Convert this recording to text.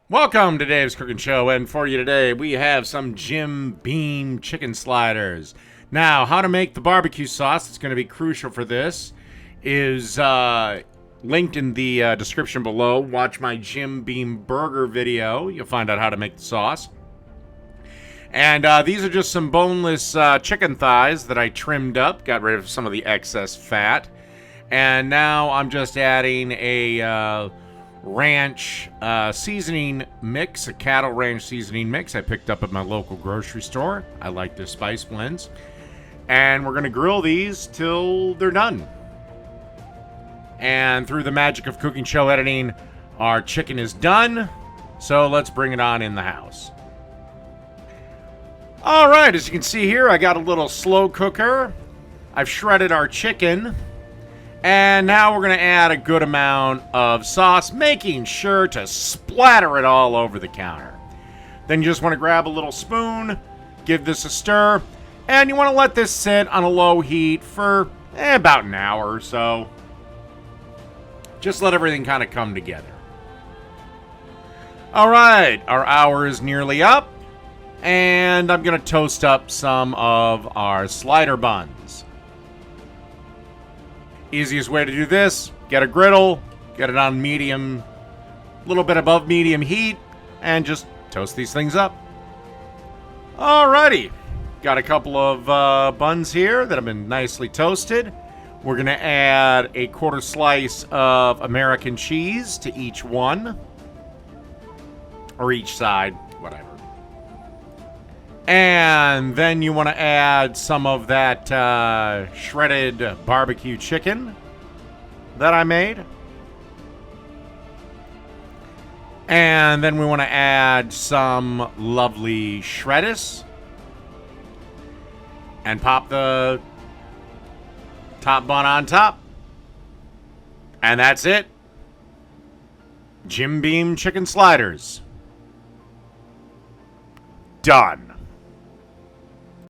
Welcome to Dave's Cooking Show, and for you today, we have some Jim Beam chicken sliders. Now, how to make the barbecue sauce that's going to be crucial for this is linked in the description below. Watch my Jim Beam burger video. You'll find out how to make the sauce. And these are just some boneless chicken thighs that I trimmed up, got rid of some of the excess fat. And now I'm just adding a ranch seasoning mix, a cattle ranch seasoning mix I picked up at my local grocery store. I like their spice blends. And we're going to grill these till they're done. And through the magic of cooking show editing, our chicken is done. So let's bring it on in the house. All right, as you can see here, I got a little slow cooker. I've shredded our chicken. And now we're going to add a good amount of sauce, making sure to splatter it all over the counter. Then you just want to grab a little spoon, give this a stir, and you want to let this sit on a low heat for about an hour or so. Just let everything kind of come together. All right, our hour is nearly up, and I'm going to toast up some of our slider buns. Easiest way to do this, get a griddle, get it on medium, a little bit above medium heat, and just toast these things up. Alrighty, got a couple of buns here that have been nicely toasted. We're going to add a quarter slice of American cheese to each one, or each side, whatever. And then you want to add some of that shredded barbecue chicken that I made. And then we want to add some lovely shreddis. And pop the top bun on top. And that's it. Jim Beam chicken sliders. Done.